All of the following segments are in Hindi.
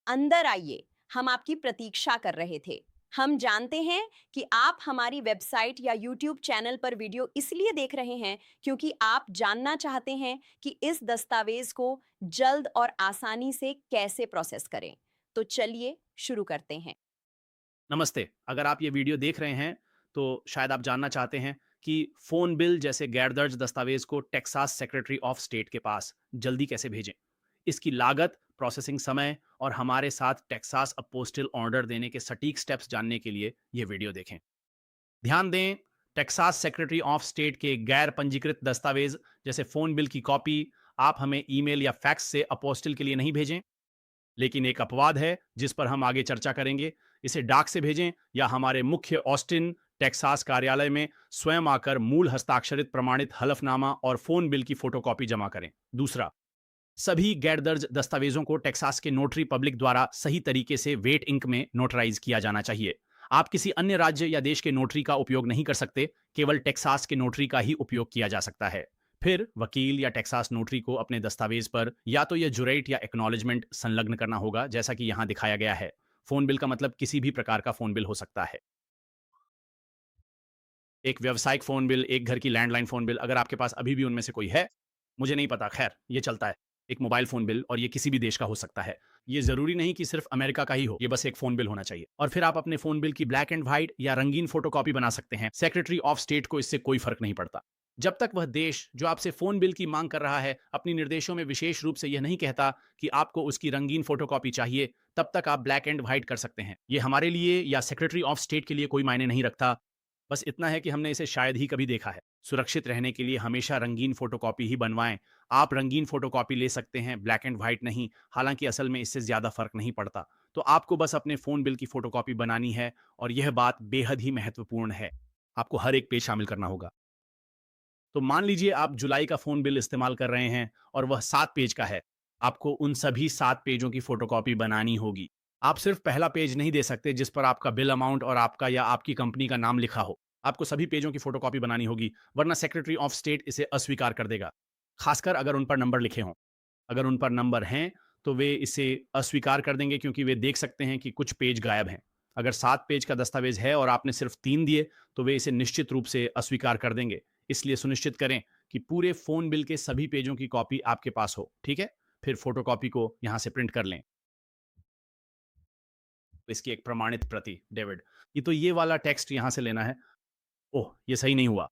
अंदर आइए, हम आपकी प्रतीक्षा कर रहे थे। हम जानते हैं कि आप हमारी वेबसाइट या यूट्यूब चैनल पर वीडियो इसलिए देख रहे हैं क्योंकि आप जानना चाहते हैं कि इस दस्तावेज को जल्द और आसानी से कैसे प्रोसेस करें। तो चलिए शुरू करते हैं। नमस्ते। अगर आप ये वीडियो देख रहे हैं, तो शायद आप जानना चाहते हैं कि फ़ोन बिल जैसे गैर दर्ज दस्तावेज़ को टेक्सास सेक्रेटरी ऑफ स्टेट के पास जल्दी कैसे भेजें। इसकी लागत, प्रोसेसिंग समय और हमारे साथ टेक्सास अपोस्टिल ऑर्डर देने के सटीक स्टेप्स जानने के लिए ये वीडियो देखें। ध्यान दें, टेक्सास सेक्रेटरी ऑफ स्टेट के गैर पंजीकृत दस्तावेज़ जैसे फ़ोन बिल की कॉपी आप हमें ईमेल या फैक्स से अपोस्टिल के लिए नहीं भेजें। लेकिन एक अपवाद है जिस पर हम आगे चर्चा करेंगे। इसे डाक से भेजें या हमारे मुख्य ऑस्टिन टेक्सास कार्यालय में स्वयं आकर मूल हस्ताक्षरित प्रमाणित हलफनामा और फोन बिल की फोटोकॉपी जमा करें। दूसरा, सभी गैर दर्ज दस्तावेजों को टेक्सास के नोटरी पब्लिक द्वारा सही तरीके से वेट इंक में नोटराइज किया जाना चाहिए। आप किसी अन्य राज्य या देश के नोटरी का उपयोग नहीं कर सकते, केवल टेक्सास के नोटरी का ही उपयोग किया जा सकता है। फिर वकील या टेक्सास नोटरी को अपने दस्तावेज पर या तो यह जुरेट या एक्नॉलेजमेंट संलग्न करना होगा, जैसा कि यहां दिखाया गया है। फोन बिल का मतलब किसी भी प्रकार का फोन बिल हो सकता है। एक व्यावसायिक फ़ोन बिल, एक घर की लैंडलाइन फ़ोन बिल, अगर आपके पास अभी भी उनमें से कोई है, मुझे नहीं पता, ख़ैर ये चलता है। एक मोबाइल फ़ोन बिल और ये किसी भी देश का हो सकता है। ये ज़रूरी नहीं कि सिर्फ़ अमेरिका का ही हो, ये बस एक फ़ोन बिल होना चाहिए। और फिर आप अपने फ़ोन बिल की ब्लैक एंड व्हाइट या रंगीन फ़ोटोकॉपी बना सकते हैं। सेक्रेटरी ऑफ स्टेट को इससे कोई फ़र्क नहीं पड़ता। जब तक वह देश जो आपसे फ़ोन बिल की माँग कर रहा है, अपनी निर्देशों में विशेष रूप से यह नहीं कहता कि आपको उसकी रंगीन फ़ोटोकॉपी चाहिए, तब तक आप ब्लैक एंड व्हाइट कर सकते हैं। ये हमारे लिए या सेक्रेटरी ऑफ स्टेट के लिए कोई मायने नहीं रखता। बस इतना है कि हमने इसे शायद ही कभी देखा है। सुरक्षित रहने के लिए हमेशा रंगीन फोटोकॉपी ही बनवाएं। आप रंगीन फोटोकॉपी ले सकते हैं, ब्लैक एंड व्हाइट नहीं। हालांकि असल में इससे ज़्यादा फ़र्क नहीं पड़ता। तो आपको बस अपने फ़ोन बिल की फोटोकॉपी बनानी है और यह बात बेहद ही महत्वपूर्ण है। आपको हर एक पेज शामिल करना होगा। तो मान लीजिए आप जुलाई का फ़ोन बिल इस्तेमाल कर रहे हैं और वह 7 पेज का है। आपको उन सभी 7 पेजों की फ़ोटोकॉपी बनानी होगी। आप सिर्फ़ पहला पेज नहीं दे सकते जिस पर आपका बिल अमाउंट और आपका या आपकी कंपनी का नाम लिखा हो। आपको सभी पेजों की फ़ोटोकॉपी बनानी होगी, वरना सेक्रेटरी ऑफ स्टेट इसे अस्वीकार कर देगा। ख़ासकर अगर उन पर नंबर लिखे हों। अगर उन पर नंबर हैं, तो वे इसे अस्वीकार कर देंगे क्योंकि वे देख सकते हैं कि कुछ पेज गायब हैं। अगर 7 पेज का दस्तावेज़ है और आपने सिर्फ़ 3 दिए, तो वे इसे निश्चित रूप से अस्वीकार कर देंगे। इसलिए सुनिश्चित करें कि पूरे फ़ोन बिल के सभी पेजों की कॉपी आपके पास हो, ठीक है? फिर फ़ोटोकॉपी को यहाँ से प्रिंट कर लें। इसकी एक प्रमाणित प्रति, डेविड। ये वाला टेक्स्ट यहाँ से लेना है। ओह! ये सही नहीं हुआ।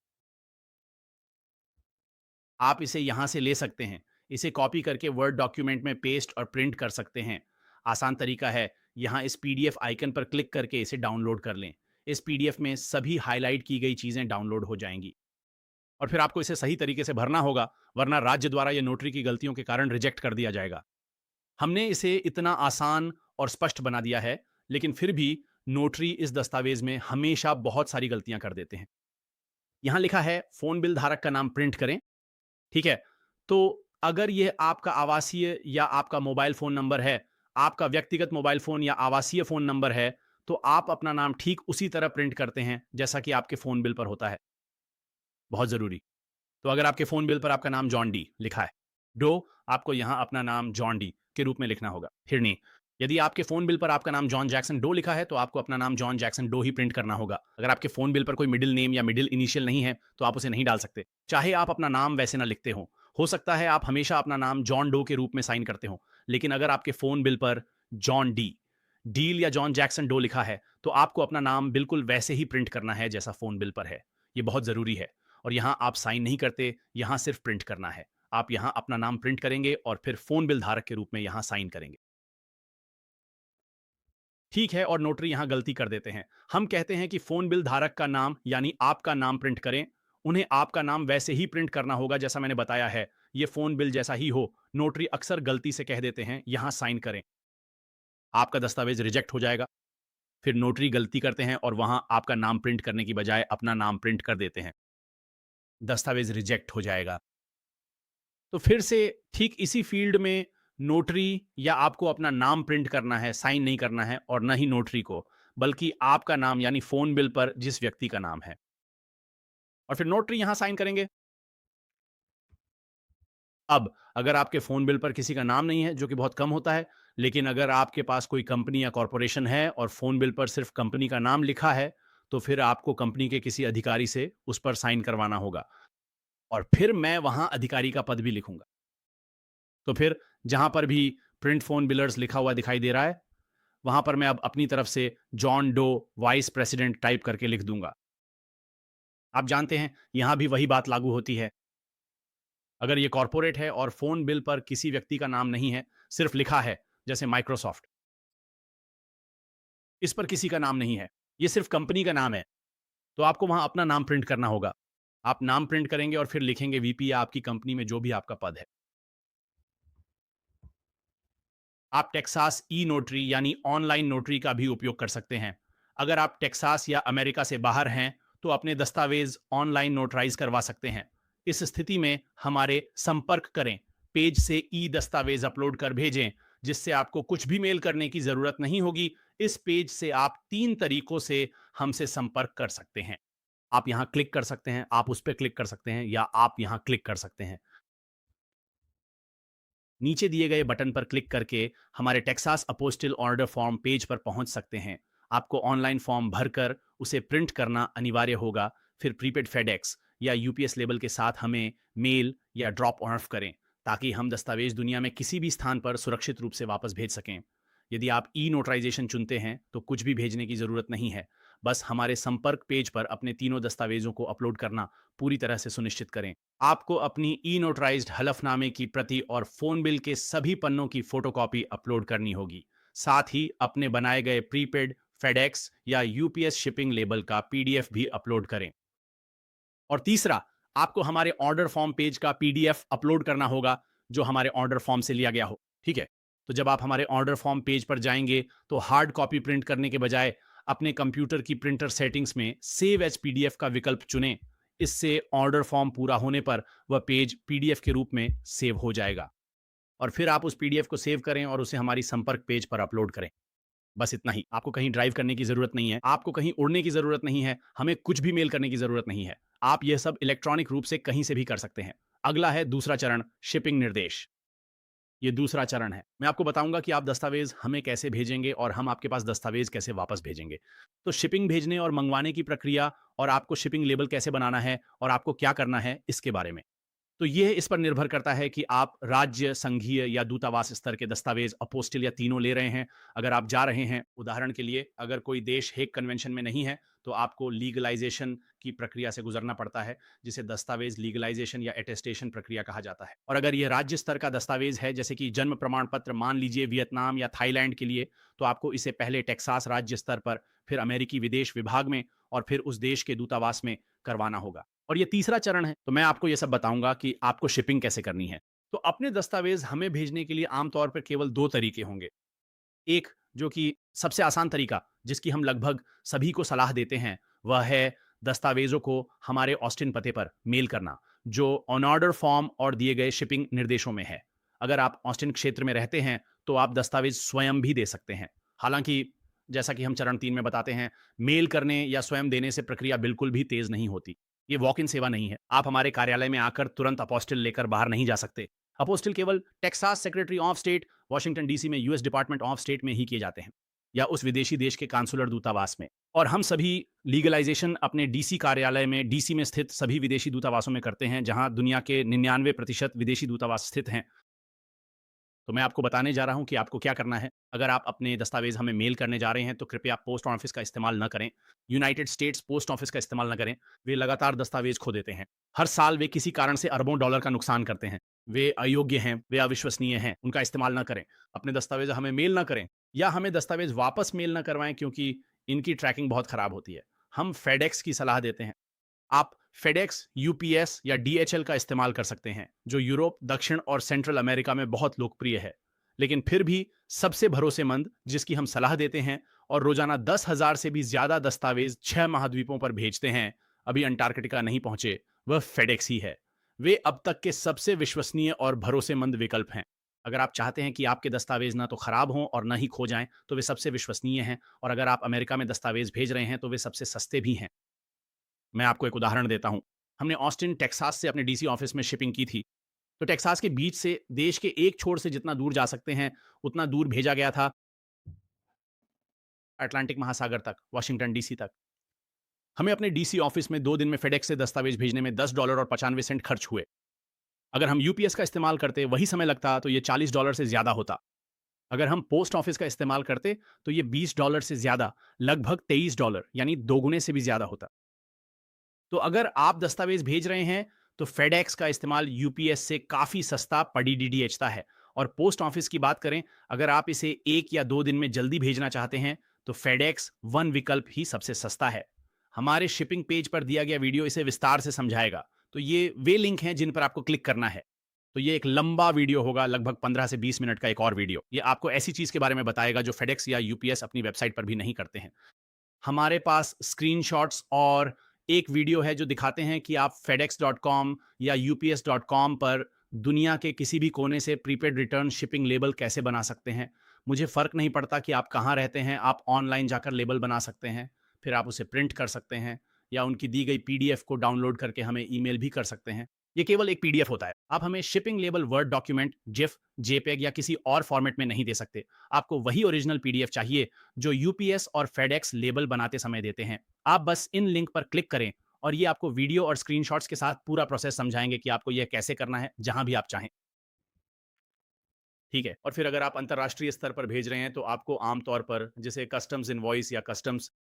आप इसे यहाँ से ले सकते हैं। इसे कॉपी करके वर्ड डॉक्यूमेंट में पेस्ट और प्रिंट कर सकते हैं। आसान तरीका है, यहाँ इस पीडीएफ आइकन पर क्लिक करके इसे डाउनलोड कर लें। इस पीडीएफ में सभी हाइलाइट की गई चीज़ें डाउनलोड हो जाएँगी। और फिर आपको इसे सही तरीके से भरना होगा, वरना राज्य द्वारा या नोटरी की गलतियों के कारण रिजेक्ट कर दिया जाएगा। हमने इसे इतना आसान और स्पष्ट बना दिया है, लेकिन फिर भी नोटरी इस दस्तावेज़ में हमेशा बहुत सारी गलतियाँ कर देते हैं। यहाँ लिखा है, फ़ोन बिल धारक का नाम प्रिंट करें। ठीक है? तो अगर ये आपका आवासीय या आपका मोबाइल फ़ोन नंबर है, आपका व्यक्तिगत मोबाइल फ़ोन या आवासीय फ़ोन नंबर है, तो आप अपना नाम ठीक उसी तरह प्रिंट करते हैं, जैसा कि आपके फ़ोन बिल पर होता है। बहुत ज़रूरी। तो अगर आपके फ़ोन बिल पर आपका नाम जॉन डी लिखा है, डो, आपको यहाँ अपना नाम जॉन डी के रूप में लिखना होगा, हिरनी। यदि आपके फ़ोन बिल पर आपका नाम जॉन जैक्सन डो लिखा है, तो आपको अपना नाम जॉन जैक्सन डो ही प्रिंट करना होगा। अगर आपके फ़ोन बिल पर कोई मिडल नेम या मिडल इनिशियल नहीं है, तो आप उसे नहीं डाल सकते। चाहे आप अपना नाम वैसे ना लिखते हों। हो सकता है आप हमेशा अपना नाम जॉन डो के रूप में साइन करते हों, लेकिन अगर आपके फ़ोन बिल पर जॉन डी, डील या जॉन जैक्सन डो लिखा है, तो आपको अपना नाम बिल्कुल वैसे ही प्रिंट करना है जैसा फ़ोन बिल पर है। ये बहुत ज़रूरी है। और यहाँ आप साइन नहीं करते, यहाँ सिर्फ प्रिंट करना है। आप यहाँ अपना नाम प्रिंट करेंगे और फिर फ़ोन बिल धारक के रूप में यहाँ साइन करेंगे। ठीक है, और नोटरी यहाँ गलती कर देते हैं। हम कहते हैं कि फ़ोन बिल धारक का नाम यानी आपका नाम प्रिंट करें। उन्हें आपका नाम वैसे ही प्रिंट करना होगा जैसा मैंने बताया है। ये फ़ोन बिल जैसा ही हो। नोटरी अक्सर गलती से कह देते हैं, यहाँ साइन करें। आपका दस्तावेज़ रिजेक्ट हो जाएगा। फिर नोटरी गलती करते हैं और वहाँ आपका नाम प्रिंट करने की बजाय अपना नाम प्रिंट कर देते हैं। दस्तावेज़ रिजेक्ट हो जाएगा। तो फिर से ठीक इसी फ़ील्ड में नोटरी या आपको अपना नाम प्रिंट करना है, साइन नहीं करना है और ना ही नोटरी को, बल्कि आपका नाम यानी फ़ोन बिल पर जिस व्यक्ति का नाम है। और फिर नोटरी यहाँ साइन करेंगे। अब अगर आपके फ़ोन बिल पर किसी का नाम नहीं है, जो कि बहुत कम होता है, लेकिन अगर आपके पास कोई कंपनी या कॉरपोरेशन है और फ़ोन बिल पर सिर्फ कंपनी का नाम लिखा है, तो फिर आपको कंपनी के किसी अधिकारी से उस पर साइन करवाना होगा और फिर मैं वहाँ अधिकारी का पद भी लिखूँगा। तो फिर जहाँ पर भी प्रिंट फ़ोन बिलर्स लिखा हुआ दिखाई दे रहा है, वहाँ पर मैं अब अपनी तरफ से John Doe vice president type करके लिख दूँगा। आप जानते हैं, यहाँ भी वही बात लागू होती है। अगर ये कॉर्पोरेट है और फ़ोन बिल पर किसी व्यक्ति का नाम नहीं है, सिर्फ लिखा है, जैसे माइक्रोसॉफ्ट, इस पर किसी का नाम नहीं है, ये सिर्फ कंपनी का नाम है, तो आपको वहाँ अपना नाम प्रिंट करना होगा। आप नाम प्रिंट करेंगे और फिर लिखेंगे वीपी या आपकी कंपनी में जो भी आपका पद है। आप टेक्सास ई नोटरी यानी ऑनलाइन नोटरी का भी उपयोग कर सकते हैं। अगर आप टेक्सास या अमेरिका से बाहर हैं, तो अपने दस्तावेज ऑनलाइन नोटराइज करवा सकते हैं। इस स्थिति में हमारे संपर्क करें पेज से ई दस्तावेज अपलोड कर भेजें, जिससे आपको कुछ भी मेल करने की जरूरत नहीं होगी। इस पेज से आप 3 तरीकों से हमसे संपर्क कर सकते हैं। आप यहाँ क्लिक कर सकते हैं, आप उस पर क्लिक कर सकते हैं या आप यहाँ क्लिक कर सकते हैं। नीचे दिए गए बटन पर क्लिक करके हमारे टेक्सास अपोस्टिल ऑर्डर फॉर्म पेज पर पहुंच सकते हैं। आपको ऑनलाइन फॉर्म भरकर उसे प्रिंट करना अनिवार्य होगा। फिर प्रीपेड फेडेक्स या यूपीएस लेबल के साथ हमें मेल या ड्रॉप ऑफ करें, ताकि हम दस्तावेज दुनिया में किसी भी स्थान पर सुरक्षित रूप से वापस भेज सकें। यदि आप ई नोटराइजेशन चुनते हैं तो कुछ भी भेजने की ज़रूरत नहीं है। बस हमारे संपर्क पेज पर अपने तीनों दस्तावेजों को अपलोड करना पूरी तरह से सुनिश्चित करें। आपको अपनी ई नोटराइज्ड हलफनामे की प्रति और फोन बिल के सभी पन्नों की फोटोकॉपी अपलोड करनी होगी। साथ ही अपने बनाए गए प्रीपेड फेडेक्स या यूपीएस शिपिंग लेबल का पीडीएफ भी अपलोड करें। और तीसरा, आपको हमारे ऑर्डर फॉर्म पेज का पीडीएफ अपलोड करना होगा, जो हमारे ऑर्डर फॉर्म से लिया गया हो। ठीक है, तो जब आप हमारे ऑर्डर फॉर्म पेज पर जाएंगे तो हार्ड कॉपी प्रिंट करने के बजाय अपने कंप्यूटर की प्रिंटर सेटिंग्स में सेव एज पीडीएफ का विकल्प चुनें। इससे ऑर्डर फॉर्म पूरा होने पर वह पेज पीडीएफ के रूप में सेव हो जाएगा और फिर आप उस पीडीएफ को सेव करें और उसे हमारी संपर्क पेज पर अपलोड करें। बस इतना ही। आपको कहीं ड्राइव करने की ज़रूरत नहीं है, आपको कहीं उड़ने की ज़रूरत नहीं है, हमें कुछ भी मेल करने की ज़रूरत नहीं है। आप यह सब इलेक्ट्रॉनिक रूप से कहीं से भी कर सकते हैं। अगला है दूसरा चरण, शिपिंग निर्देश। ये दूसरा चरण है। मैं आपको बताऊंगा कि आप दस्तावेज हमें कैसे भेजेंगे और हम आपके पास दस्तावेज कैसे वापस भेजेंगे। तो शिपिंग भेजने और मंगवाने की प्रक्रिया और आपको शिपिंग लेबल कैसे बनाना है और आपको क्या करना है, इसके बारे में। तो ये इस पर निर्भर करता है कि आप राज्य, संघीय या दूतावास स्तर के दस्तावेज, अपोस्टिल या तीनों ले रहे हैं। अगर आप जा रहे हैं, उदाहरण के लिए अगर कोई देश हेग कन्वेंशन में नहीं है, तो आपको लीगलाइजेशन की प्रक्रिया से गुजरना पड़ता है, जिसे दस्तावेज लीगलाइजेशन या एटेस्टेशन प्रक्रिया कहा जाता है। और अगर यह राज्य स्तर का दस्तावेज है, जैसे कि जन्म प्रमाण पत्र, मान लीजिए वियतनाम या थाईलैंड के लिए, तो आपको इसे पहले टेक्सास राज्य स्तर पर, फिर अमेरिकी विदेश विभाग में और फिर उस देश के दूतावास में करवाना होगा। और ये तीसरा चरण है, तो मैं आपको ये सब बताऊंगा कि आपको शिपिंग कैसे करनी है। तो अपने दस्तावेज हमें भेजने के लिए आमतौर पर केवल 2 तरीके होंगे। एक, जो कि सबसे आसान तरीका, जिसकी हम लगभग सभी को सलाह देते हैं, वह है दस्तावेजों को हमारे ऑस्टिन पते पर मेल करना, जो ऑन ऑर्डर फॉर्म और दिए गए शिपिंग निर्देशों में है। अगर आप ऑस्टिन क्षेत्र में रहते हैं, तो आप दस्तावेज स्वयं भी दे सकते हैं। हालांकि जैसा कि हम चरण 3 में बताते हैं, मेल करने या स्वयं देने से प्रक्रिया बिल्कुल भी तेज नहीं होती। ये वॉक इन सेवा नहीं है। आप हमारे कार्यालय में आकर तुरंत अपोस्टिल लेकर बाहर नहीं जा सकते। अपोस्टिल केवल Texas secretary of state, Washington DC में यूएस डिपार्टमेंट ऑफ स्टेट में ही किए जाते हैं, या उस विदेशी देश के कांसुलर दूतावास में। और हम सभी लीगलाइजेशन अपने डीसी कार्यालय में, डीसी में स्थित सभी विदेशी दूतावासों में करते हैं, जहां दुनिया के 99% विदेशी दूतावास स्थित हैं। तो मैं आपको बताने जा रहा हूं कि आपको क्या करना है। अगर आप अपने दस्तावेज हमें मेल करने जा रहे हैं, तो कृपया पोस्ट ऑफिस का इस्तेमाल न करें। यूनाइटेड स्टेट्स पोस्ट ऑफिस का इस्तेमाल न करें। वे लगातार दस्तावेज खो देते हैं। हर साल वे किसी कारण से अरबों डॉलर का नुकसान करते हैं। वे अयोग्य हैं, वे अविश्वसनीय हैं, उनका इस्तेमाल न करें। अपने दस्तावेज हमें मेल न करें, या हमें दस्तावेज वापस मेल न करवाएं, क्योंकि इनकी ट्रैकिंग बहुत खराब होती है। हम फेडेक्स की सलाह देते हैं। आप फेडेक्स, यूपीएस या डीएचएल का इस्तेमाल कर सकते हैं, जो यूरोप, दक्षिण और सेंट्रल अमेरिका में बहुत लोकप्रिय है। लेकिन फिर भी सबसे भरोसेमंद, जिसकी हम सलाह देते हैं और रोजाना 10,000 से भी ज्यादा दस्तावेज 6 महाद्वीपों पर भेजते हैं, अभी अंटार्कटिका नहीं पहुंचे, वह फेडेक्स ही है। वे अब तक के सबसे विश्वसनीय और भरोसेमंद विकल्प हैं। अगर आप चाहते हैं कि आपके दस्तावेज ना तो खराब हों और ना ही खो जाएं, तो वे सबसे विश्वसनीय हैं। और अगर आप अमेरिका में दस्तावेज भेज रहे हैं, तो वे सबसे सस्ते भी हैं। मैं आपको एक उदाहरण देता हूं। हमने ऑस्टिन, टेक्सास से अपने डीसी ऑफिस में शिपिंग की थी, तो टेक्सास के बीच से देश के एक छोर से जितना दूर जा सकते हैं उतना दूर भेजा गया था, अटलांटिक महासागर तक, वॉशिंगटन डीसी तक। हमें अपने डीसी ऑफिस में 2 दिन में फेडेक्स से दस्तावेज भेजने में $10 और 95 सेंट खर्च हुए। अगर हम यूपीएस का इस्तेमाल करते वही समय लगता तो ये $40 से ज्यादा होता। अगर हम पोस्ट ऑफिस का इस्तेमाल करते तो ये $20 से ज्यादा, लगभग $23 यानी दोगुने से भी ज्यादा होता। तो अगर आप दस्तावेज भेज रहे हैं तो फेडेक्स का इस्तेमाल यूपीएस से काफी सस्ता पड़ीडीडीएचता है। और पोस्ट ऑफिस की बात करें, अगर आप इसे 1 या 2 दिन में जल्दी भेजना चाहते हैं तो फेडेक्स वन विकल्प ही सबसे सस्ता है। हमारे शिपिंग पेज पर दिया गया वीडियो इसे विस्तार से समझाएगा। तो ये वे लिंक हैं जिन पर आपको क्लिक करना है। तो ये एक लंबा वीडियो होगा, लगभग 15 से 20 मिनट का एक और वीडियो। ये आपको ऐसी चीज के बारे में बताएगा जो फेडेक्स या यूपीएस अपनी वेबसाइट पर भी नहीं करते हैं। हमारे पास स्क्रीनशॉट्स और एक वीडियो है जो दिखाते हैं कि आप fedex.com या ups.com पर दुनिया के किसी भी कोने से प्रीपेड रिटर्न शिपिंग लेबल कैसे बना सकते हैं। मुझे फ़र्क नहीं पड़ता कि आप कहाँ रहते हैं, आप ऑनलाइन जाकर लेबल बना सकते हैं, फिर आप उसे प्रिंट कर सकते हैं या उनकी दी गई पीडीएफ को डाउनलोड करके हमें ईमेल भी कर सकते हैं। ये केवल एक पीडीएफ होता है। आप हमें shipping label word document, GIF, JPEG या किसी और फॉर्मेट में नहीं दे सकते। आपको वही ओरिजिनल पीडीएफ चाहिए जो यूपीएस और फेडेक्स लेबल बनाते समय देते हैं। आप बस इन लिंक पर क्लिक करें और ये आपको वीडियो और स्क्रीनशॉट्स के साथ पूरा प्रोसेस समझाएंगे कि आपको यह कैसे करना है, जहां भी आप चाहें। ठीक है। और फिर अगर आप अंतर्राष्ट्रीय स्तर पर भेज रहे हैं तो आपको आमतौर पर जिसे कस्टम्स इनवॉइस या कस्टम्स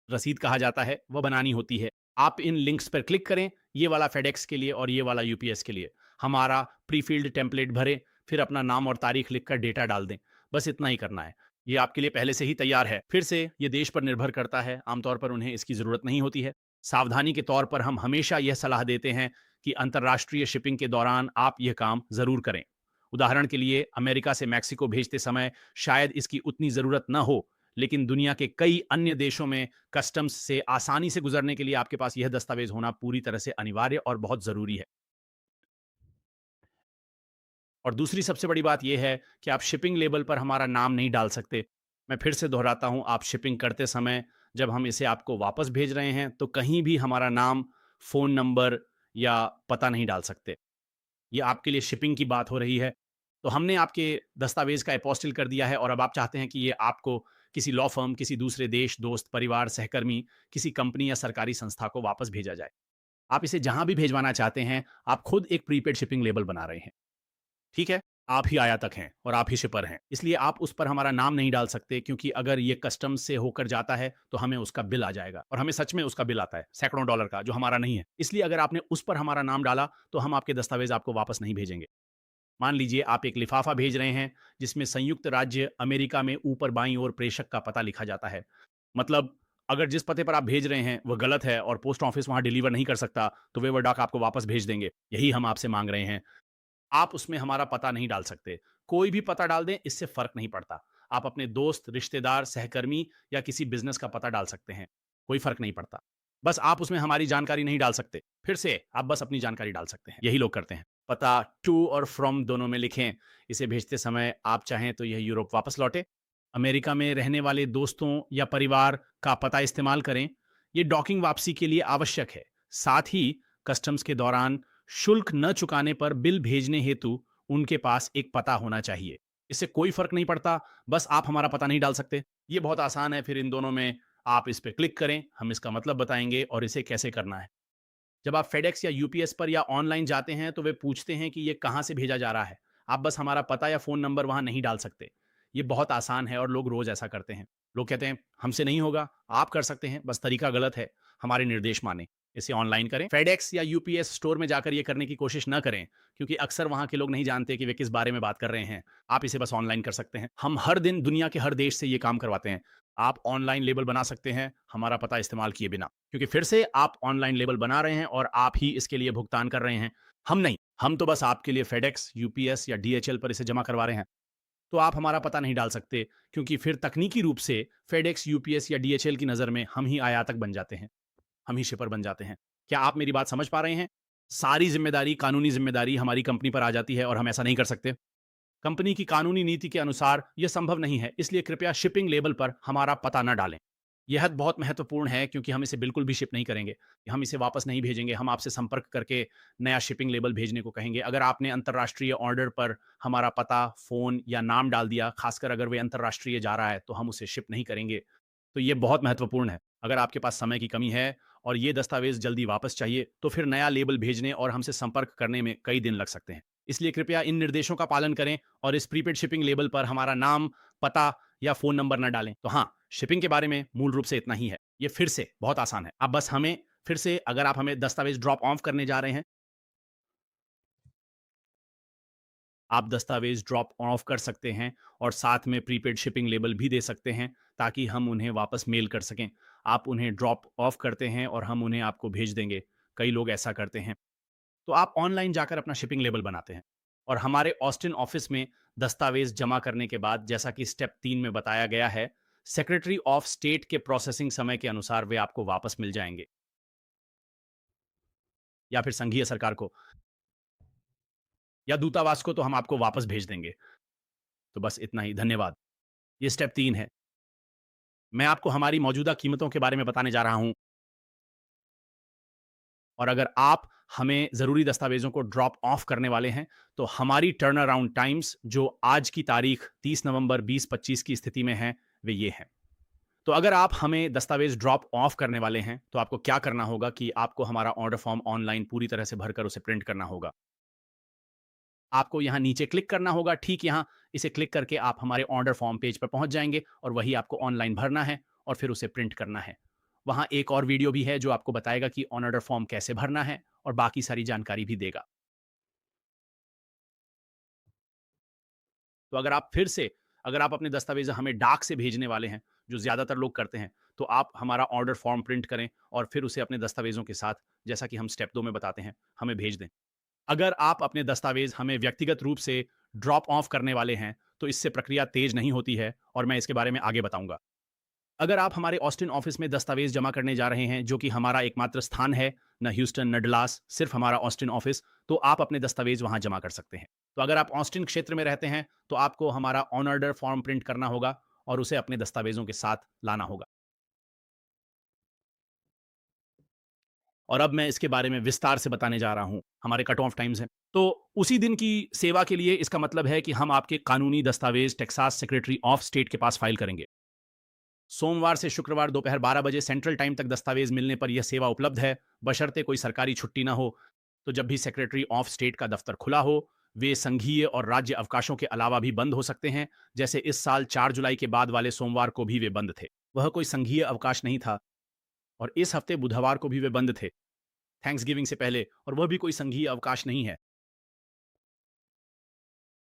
रसीद कहा जाता है, वह बनानी होती है। आप इन लिंक्स पर क्लिक करें, ये वाला फेडेक्स के लिए और ये वाला यूपीएस के लिए। हमारा प्रीफिल्ड टेम्पलेट भरें, फिर अपना नाम और तारीख लिखकर डेटा डाल दें। बस इतना ही करना है। ये आपके लिए पहले से ही तैयार है। फिर से ये देश पर निर्भर करता है, आमतौर पर उन्हें इसकी ज़रूरत नहीं होती है। सावधानी के तौर पर हम हमेशा यह सलाह देते हैं कि अंतर्राष्ट्रीय शिपिंग के दौरान आप यह काम ज़रूर करें। उदाहरण के लिए अमेरिका से मैक्सिको भेजते समय शायद इसकी उतनी ज़रूरत न हो, लेकिन दुनिया के कई अन्य देशों में कस्टम्स से आसानी से गुजरने के लिए आपके पास यह दस्तावेज होना पूरी तरह से अनिवार्य और बहुत जरूरी है। और दूसरी सबसे बड़ी बात यह है कि आप शिपिंग लेबल पर हमारा नाम नहीं डाल सकते। मैं फिर से दोहराता हूं, आप शिपिंग करते समय जब हम इसे आपको वापस भेज रहे हैं तो कहीं भी हमारा नाम, फोन नंबर या पता नहीं डाल सकते। ये आपके लिए शिपिंग की बात हो रही है। तो हमने आपके दस्तावेज का अपोस्टिल कर दिया है और अब आप चाहते हैं कि ये आपको किसी लॉ फर्म, किसी दूसरे देश, दोस्त, परिवार, सहकर्मी, किसी कंपनी या सरकारी संस्था को वापस भेजा जाए। आप इसे जहां भी भेजवाना चाहते हैं, आप खुद एक प्रीपेड शिपिंग लेबल बना रहे हैं। ठीक है? आप ही आयातक हैं और आप ही शिपर हैं। इसलिए आप उस पर हमारा नाम नहीं डाल सकते, क्योंकि अगर ये कस्टम्स से होकर जाता है तो हमें उसका बिल आ जाएगा और हमें सच में उसका बिल आता है, सैकड़ों डॉलर का, जो हमारा नहीं है। इसलिए अगर आपने उस पर हमारा नाम डाला तो हम आपके दस्तावेज आपको वापस नहीं भेजेंगे। मान लीजिए आप एक लिफाफा भेज रहे हैं जिसमें संयुक्त राज्य अमेरिका में ऊपर बाईं ओर प्रेषक का पता लिखा जाता है। मतलब अगर जिस पते पर आप भेज रहे हैं वह गलत है और पोस्ट ऑफिस वहां डिलीवर नहीं कर सकता, तो वे वह डाक आपको वापस भेज देंगे। यही हम आपसे मांग रहे हैं। आप उसमें हमारा पता नहीं डाल सकते। कोई भी पता डाल दें, इससे फ़र्क नहीं पड़ता। आप अपने दोस्त, रिश्तेदार, सहकर्मी या किसी बिज़नेस का पता डाल सकते हैं। कोई फ़र्क नहीं पड़ता। बस आप उसमें हमारी जानकारी नहीं डाल सकते। फिर से आप बस अपनी जानकारी डाल सकते हैं। यही लोग करते हैं। पता टू और फ्रॉम दोनों में लिखें। इसे भेजते समय आप चाहें तो यह यूरोप वापस लौटे। अमेरिका में रहने वाले दोस्तों या परिवार का पता इस्तेमाल करें। ये डॉकिंग वापसी के लिए आवश्यक है। साथ ही कस्टम्स के दौरान शुल्क न चुकाने पर बिल भेजने हेतु उनके पास एक पता होना चाहिए। इससे कोई फर्क नहीं पड़ता, बस आप हमारा पता नहीं डाल सकते। ये बहुत आसान है। फिर इन दोनों में आप इस पे क्लिक करें, हम इसका मतलब बताएंगे और इसे कैसे करना है। जब आप फेडेक्स या यूपीएस पर या ऑनलाइन जाते हैं तो वे पूछते हैं कि ये कहाँ से भेजा जा रहा है। आप बस हमारा पता या फ़ोन नंबर वहाँ नहीं डाल सकते। ये बहुत आसान है और लोग रोज़ ऐसा करते हैं। लोग कहते हैं हमसे नहीं होगा, आप कर सकते हैं, बस तरीका गलत है, हमारे निर्देश मानें। इसे ऑनलाइन करें। फेडेक्स या यूपीएस स्टोर में जाकर ये करने की कोशिश न करें, क्योंकि अक्सर वहाँ के लोग नहीं जानते कि वे किस बारे में बात कर रहे हैं। आप इसे बस ऑनलाइन कर सकते हैं। हम हर दिन दुनिया के हर देश से ये काम करवाते हैं। आप ऑनलाइन लेबल बना सकते हैं हमारा पता इस्तेमाल किए बिना, क्योंकि फिर से आप ऑनलाइन लेबल बना रहे हैं और आप ही इसके लिए भुगतान कर रहे हैं, हम नहीं। हम तो बस आपके लिए फेडेक्स, यूपीएस या डीएचएल पर इसे जमा करवा रहे हैं। तो आप हमारा पता नहीं डाल सकते, क्योंकि फिर तकनीकी रूप से फेडेक्स, यूपीएस या डीएचएल की नज़र में हम ही आयातक बन जाते हैं, हम ही शिपर बन जाते हैं। क्या आप मेरी बात समझ पा रहे हैं? सारी जिम्मेदारी, कानूनी जिम्मेदारी हमारी कंपनी पर आ जाती है और हम ऐसा नहीं कर सकते। कंपनी की कानूनी नीति के अनुसार यह संभव नहीं है, इसलिए कृपया शिपिंग लेबल पर हमारा पता न डालें। यह हद बहुत महत्वपूर्ण है क्योंकि हम इसे बिल्कुल भी शिप नहीं करेंगे। हम इसे वापस नहीं भेजेंगे, हम आपसे संपर्क करके नया शिपिंग लेबल भेजने को कहेंगे। अगर आपने अंतर्राष्ट्रीय ऑर्डर पर हमारा पता, फ़ोन या नाम डाल दिया, ख़ासकर अगर वे अंतर्राष्ट्रीय जा रहा है, तो हम उसे शिप नहीं करेंगे। तो ये बहुत महत्वपूर्ण है। अगर आपके पास समय की कमी है और ये दस्तावेज़ जल्दी वापस चाहिए, तो फिर नया लेबल भेजने और हमसे संपर्क करने में कई दिन लग सकते हैं। इसलिए कृपया इन निर्देशों का पालन करें और इस प्रीपेड शिपिंग लेबल पर हमारा नाम, पता या फ़ोन नंबर ना डालें। तो हाँ, शिपिंग के बारे में मूल रूप से इतना ही है। ये फिर से बहुत आसान है। आप बस हमें फिर से अगर आप हमें दस्तावेज़ ड्रॉप ऑफ करने जा रहे हैं, आप दस्तावेज़ ड्रॉप ऑफ कर सकते हैं और साथ में प्रीपेड शिपिंग लेबल भी दे सकते हैं, ताकि हम उन्हें वापस मेल कर सकें। आप उन्हें ड्रॉप ऑफ करते हैं और हम उन्हें आपको भेज देंगे। कई लोग ऐसा करते हैं। तो आप ऑनलाइन जाकर अपना शिपिंग लेबल बनाते हैं और हमारे ऑस्टिन ऑफिस में दस्तावेज़ जमा करने के बाद, जैसा कि स्टेप 3 में बताया गया है, सेक्रेटरी ऑफ स्टेट के प्रोसेसिंग समय के अनुसार वे आपको वापस मिल जाएँगे या फिर संघीय सरकार को या दूतावास को तो हम आपको वापस भेज देंगे। तो बस इतना ही, धन्यवाद। ये स्टेप 3 है। मैं आपको हमारी मौजूदा कीमतों के बारे में बताने जा रहा हूँ और अगर आप हमें ज़रूरी दस्तावेज़ों को ड्रॉप ऑफ करने वाले हैं, तो हमारी टर्न अराउंड टाइम्स जो आज की तारीख 30 नवंबर 2025 की स्थिति में हैं, वे ये हैं। तो अगर आप हमें दस्तावेज़ ड्रॉप ऑफ करने वाले हैं, तो आपको क्या करना होगा कि आपको हमारा ऑर्डर फॉर्म ऑनलाइन पूरी तरह से भरकर उसे प्रिंट करना होगा। आपको यहाँ नीचे क्लिक करना होगा, ठीक यहाँ, इसे क्लिक करके आप हमारे ऑर्डर फॉर्म पेज पर पहुँच जाएँगे और वही आपको ऑनलाइन भरना है और फिर उसे प्रिंट करना है। वहाँ एक और वीडियो भी है जो आपको बताएगा कि ऑर्डर फॉर्म कैसे भरना है और बाकी सारी जानकारी भी देगा। तो अगर आप अपने दस्तावेज़ हमें डाक से भेजने वाले हैं, जो ज़्यादातर लोग करते हैं, तो आप हमारा ऑर्डर फॉर्म प्रिंट करें और फिर उसे अपने दस्तावेज़ों के साथ, जैसा कि हम स्टेप 2 में बताते हैं, हमें भेज दें। अगर आप अपने दस्तावेज़ हमें व्यक्तिगत रूप से ड्रॉप ऑफ करने वाले हैं, तो इससे प्रक्रिया तेज़ नहीं होती है और मैं इसके बारे में आगे बताऊँगा। अगर आप हमारे ऑस्टिन ऑफिस में दस्तावेज़ जमा करने जा रहे हैं, जो कि हमारा एकमात्र स्थान है, ना ह्यूस्टन, ना डलास, सिर्फ़ हमारा ऑस्टिन ऑफिस, तो आप अपने दस्तावेज़ वहाँ जमा कर सकते हैं। तो अगर आप ऑस्टिन क्षेत्र में रहते हैं, तो आपको हमारा ऑन ऑर्डर फॉर्म प्रिंट करना होगा और उसे अपने दस्तावेज़ों के साथ लाना होगा। और अब मैं इसके बारे में विस्तार से बताने जा रहा हूँ। हमारे कट ऑफ टाइम्स हैं। तो उसी दिन की सेवा के लिए इसका मतलब है कि हम आपके कानूनी दस्तावेज़ टेक्सास सेक्रेटरी ऑफ स्टेट के पास फाइल करेंगे। सोमवार से शुक्रवार दोपहर 12 बजे सेंट्रल टाइम तक दस्तावेज मिलने पर यह सेवा उपलब्ध है, बशर्ते कोई सरकारी छुट्टी ना हो। तो जब भी सेक्रेटरी ऑफ स्टेट का दफ्तर खुला हो, वे संघीय और राज्य अवकाशों के अलावा भी बंद हो सकते हैं। जैसे इस साल 4 जुलाई के बाद वाले सोमवार को भी वे बंद थे। वह कोई संघीय अवकाश नहीं था और इस हफ्ते बुधवार को भी वे बंद थे, थैंक्सगिविंग से पहले, और वह भी कोई संघीय अवकाश नहीं है।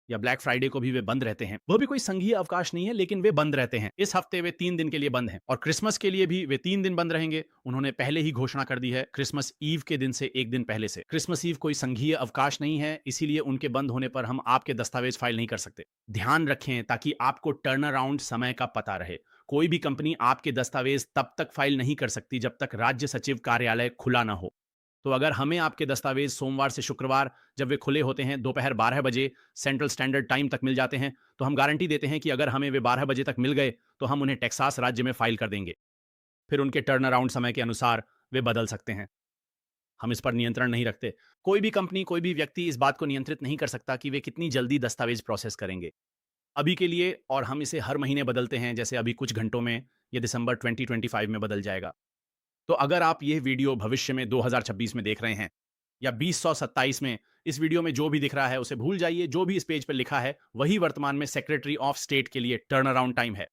या ब्लैक फ्राइडे को भी वे बंद रहते हैं। वह भी कोई संघीय अवकाश नहीं है, लेकिन वे बंद रहते हैं। इस हफ्ते वे 3 दिन के लिए बंद हैं और क्रिसमस के लिए भी वे 3 दिन बंद रहेंगे। उन्होंने पहले ही घोषणा कर दी है, क्रिसमस ईव के दिन से 1 दिन पहले से। क्रिसमस ईव कोई संघीय अवकाश नहीं है, इसीलिए उनके बंद होने पर हम आपके दस्तावेज फाइल नहीं कर सकते। ध्यान रखें ताकि आपको टर्न अराउंड समय का पता रहे। कोई भी कंपनी आपके दस्तावेज तब तक फाइल नहीं कर सकती जब तक राज्य सचिव कार्यालय खुला ना हो। तो अगर हमें आपके दस्तावेज सोमवार से शुक्रवार, जब वे खुले होते हैं, दोपहर 12 बजे सेंट्रल स्टैंडर्ड टाइम तक मिल जाते हैं, तो हम गारंटी देते हैं कि अगर हमें वे 12 बजे तक मिल गए, तो हम उन्हें टेक्सास राज्य में फाइल कर देंगे। फिर उनके टर्न अराउंड समय के अनुसार वे बदल सकते हैं। हम इस पर नियंत्रण नहीं रखते। कोई भी कंपनी, कोई भी व्यक्ति इस बात को नियंत्रित नहीं कर सकता कि वे कितनी जल्दी दस्तावेज प्रोसेस करेंगे। अभी के लिए, और हम इसे हर महीने बदलते हैं, जैसे अभी कुछ घंटों में ये दिसंबर 2025 में बदल जाएगा। तो अगर आप ये वीडियो भविष्य में 2026 में देख रहे हैं या 2027 में, इस वीडियो में जो भी दिख रहा है उसे भूल जाइए। जो भी इस पेज पर लिखा है वही वर्तमान में सेक्रेटरी ऑफ स्टेट के लिए टर्न अराउंड टाइम है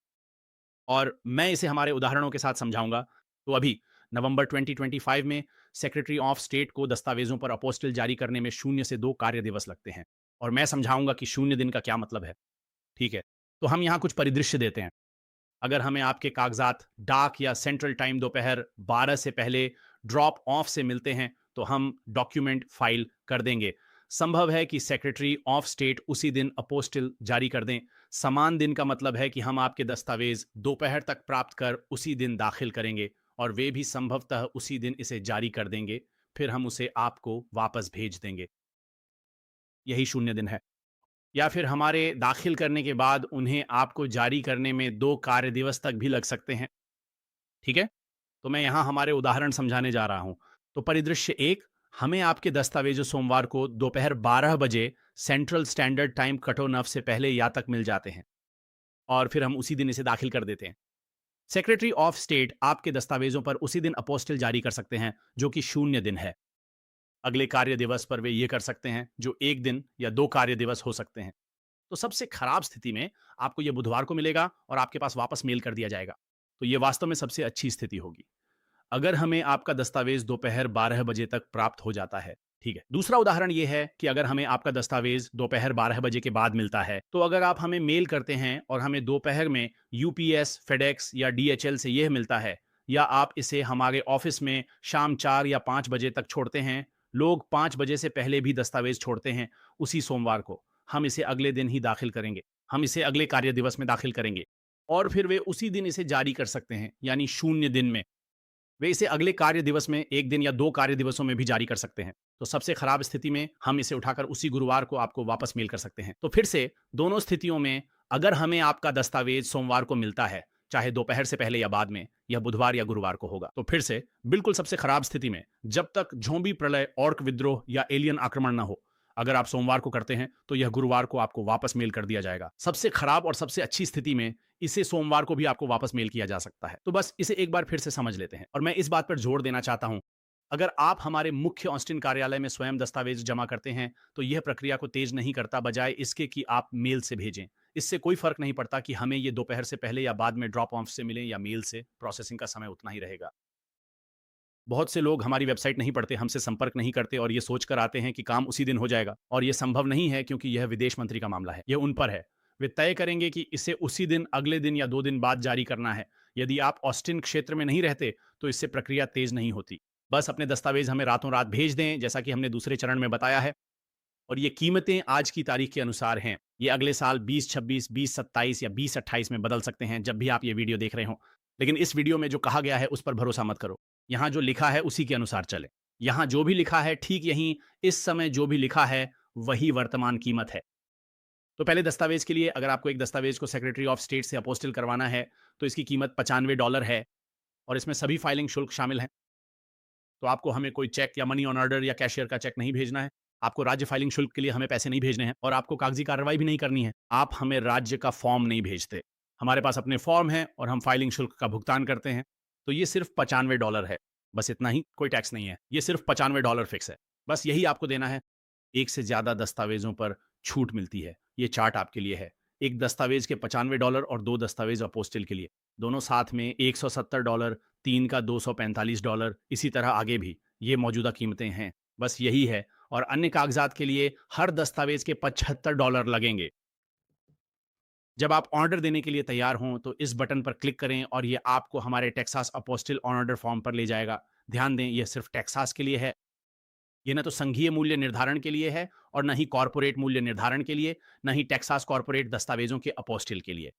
और मैं इसे हमारे उदाहरणों के साथ समझाऊंगा। तो अभी नवंबर 2025 में सेक्रेटरी ऑफ स्टेट को दस्तावेजों पर अपोस्टिल जारी करने में 0 से 2 कार्य दिवस लगते हैं और मैं समझाऊंगा कि 0 दिन का क्या मतलब है। ठीक है, तो हम यहाँ कुछ परिदृश्य देते हैं। अगर हमें आपके कागजात डाक या सेंट्रल टाइम दोपहर 12 से पहले ड्रॉप ऑफ से मिलते हैं, तो हम डॉक्यूमेंट फाइल कर देंगे। संभव है कि सेक्रेटरी ऑफ स्टेट उसी दिन अपोस्टिल जारी कर दें। समान दिन का मतलब है कि हम आपके दस्तावेज दोपहर तक प्राप्त कर उसी दिन दाखिल करेंगे और वे भी संभवतः उसी दिन इसे जारी कर देंगे। फिर हम उसे आपको वापस भेज देंगे। यही 0 दिन है। या फिर हमारे दाखिल करने के बाद उन्हें आपको जारी करने में 2 कार्य दिवस तक भी लग सकते हैं। ठीक है? तो मैं यहाँ हमारे उदाहरण समझाने जा रहा हूँ। तो परिदृश्य 1, हमें आपके दस्तावेज़ सोमवार को दोपहर 12 बजे central standard time cut on off से पहले या तक मिल जाते हैं और फिर हम उसी दिन इसे दाखिल कर देते हैं। सेक्रेटरी ऑफ स्टेट आपके दस्तावेज़ों पर उसी दिन अपोस्टिल जारी कर सकते हैं, जो कि 0 दिन है। अगले कार्य दिवस पर वे ये कर सकते हैं, जो 1 दिन या 2 कार्य दिवस हो सकते हैं। तो सबसे खराब स्थिति में आपको ये बुधवार को मिलेगा और आपके पास वापस मेल कर दिया जाएगा। तो ये वास्तव में सबसे अच्छी स्थिति होगी। अगर हमें आपका दस्तावेज दोपहर 12 बजे तक प्राप्त हो जाता है, ठीक है। दूसरा उदाहरण ये है कि अगर हमें आपका दस्तावेज दोपहर 12 बजे के बाद मिलता है, तो अगर आप हमें मेल करते हैं और हमें दोपहर में यूपीएस, फेडेक्स या डीएचएल से यह मिलता है, या आप इसे हमारे ऑफिस में शाम 4 या 5 बजे तक छोड़ते हैं, लोग 5 बजे से पहले भी दस्तावेज छोड़ते हैं उसी सोमवार को, हम इसे अगले दिन ही दाखिल करेंगे। हम इसे अगले कार्य दिवस में दाखिल करेंगे और फिर वे उसी दिन इसे जारी कर सकते हैं, यानी 0 दिन में। वे इसे अगले कार्य दिवस में 1 दिन या 2 कार्य दिवसों में भी जारी कर सकते हैं। तो सबसे खराब स्थिति में हम इसे उठाकर उसी गुरुवार को आपको वापस मेल कर सकते हैं। तो फिर से दोनों स्थितियों में अगर हमें आपका दस्तावेज सोमवार को मिलता है, चाहे दोपहर से पहले या बाद में, यह बुधवार या गुरुवार को होगा। तो फिर से बिल्कुल सबसे खराब स्थिति में, जब तक ज़ोंबी प्रलय, ऑर्क विद्रोह या एलियन आक्रमण ना हो, अगर आप सोमवार को करते हैं तो यह गुरुवार को आपको वापस मेल कर दिया जाएगा। सबसे खराब और सबसे अच्छी स्थिति में इसे सोमवार को भी आपको वापस मेल किया जा सकता है। तो बस इसे एक बार फिर से समझ लेते हैं और मैं इस बात पर जोर देना चाहता हूं, अगर आप हमारे मुख्य ऑस्टिन कार्यालय में स्वयं दस्तावेज जमा करते हैं तो यह प्रक्रिया को तेज नहीं करता, बजाय इसके कि आप मेल से भेजें। इससे कोई फर्क नहीं पड़ता कि हमें ये दोपहर से पहले या बाद में ड्रॉप ऑफ से मिले या मेल से, प्रोसेसिंग का समय उतना ही रहेगा। बहुत से लोग हमारी वेबसाइट नहीं पढ़ते, हमसे संपर्क नहीं करते और ये सोचकर आते हैं कि काम उसी दिन हो जाएगा, और ये संभव नहीं है क्योंकि यह विदेश मंत्री का मामला है। यह उन पर है। वे तय करेंगे कि इसे उसी दिन, अगले दिन या 2 दिन बाद जारी करना है। यदि आप ऑस्टिन क्षेत्र में नहीं रहते तो इससे प्रक्रिया तेज नहीं होती। बस अपने दस्तावेज हमें रातों रात भेज दें, जैसा कि हमने दूसरे चरण में बताया है। और ये कीमतें आज की तारीख के अनुसार हैं। ये अगले साल 2026, 2027 या 2028 में बदल सकते हैं, जब भी आप ये वीडियो देख रहे हों। लेकिन इस वीडियो में जो कहा गया है उस पर भरोसा मत करो। यहाँ जो लिखा है उसी के अनुसार चलें। यहाँ जो भी लिखा है, ठीक यहीं इस समय जो भी लिखा है वही वर्तमान कीमत है। तो पहले दस्तावेज के लिए, अगर आपको एक दस्तावेज को सेक्रेटरी ऑफ स्टेट से अपोस्टिल करवाना है तो इसकी कीमत $95 है और इसमें सभी फाइलिंग शुल्क शामिल हैं। तो आपको हमें कोई चेक या मनी ऑन ऑर्डर या कैशियर का चेक नहीं भेजना है। आपको राज्य फाइलिंग शुल्क के लिए हमें पैसे नहीं भेजने हैं और आपको कागजी कार्रवाई भी नहीं करनी है। आप हमें राज्य का फॉर्म नहीं भेजते। हमारे पास अपने फॉर्म हैं और हम फाइलिंग शुल्क का भुगतान करते हैं। तो ये सिर्फ $95 है। बस इतना ही, कोई टैक्स नहीं है। ये सिर्फ $95 फिक्स है। बस यही आपको देना है। एक से ज़्यादा दस्तावेज़ों पर छूट मिलती है। ये चार्ट आपके लिए है। एक दस्तावेज़ के $95 और 2 दस्तावेज़ अपोस्टिल के लिए। दोनों साथ में $170, 3 का $245, इसी तरह आगे भी। ये मौजूदा कीमतें हैं। बस यही है, और अन्य कागज़ात के लिए हर दस्तावेज़ के $75 लगेंगे। जब आप ऑर्डर देने के लिए तैयार हों तो इस बटन पर क्लिक करें और ये आपको हमारे टेक्सास अपोस्टिल ऑन ऑर्डर फॉर्म पर ले जाएगा। ध्यान दें, ये सिर्फ टेक्सास के लिए है। ये ना तो संघीय मूल्य निर्धारण के लिए है और न ही कॉर्पोरेट मूल्य निर्धारण के लिए, न ही टेक्सास कॉर्पोरेट दस्तावेजों के अपोस्टिल के लिए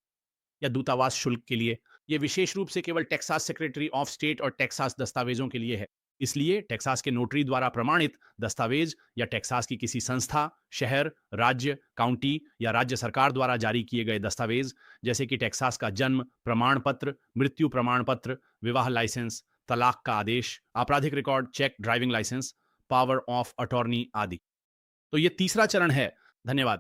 या दूतावास शुल्क के लिए। ये विशेष रूप से केवल टेक्सास सेक्रेटरी ऑफ स्टेट और टेक्सास दस्तावेजों के लिए है। इसलिए टेक्सास के नोटरी द्वारा प्रमाणित दस्तावेज या टेक्सास की किसी संस्था, शहर, राज्य, काउंटी या राज्य सरकार द्वारा जारी किए गए दस्तावेज, जैसे कि टेक्सास का जन्म प्रमाण पत्र, मृत्यु प्रमाण पत्र, विवाह लाइसेंस, तलाक का आदेश, आपराधिक record check, driving licence, power of attorney आदि। तो ये तीसरा चरण है। धन्यवाद।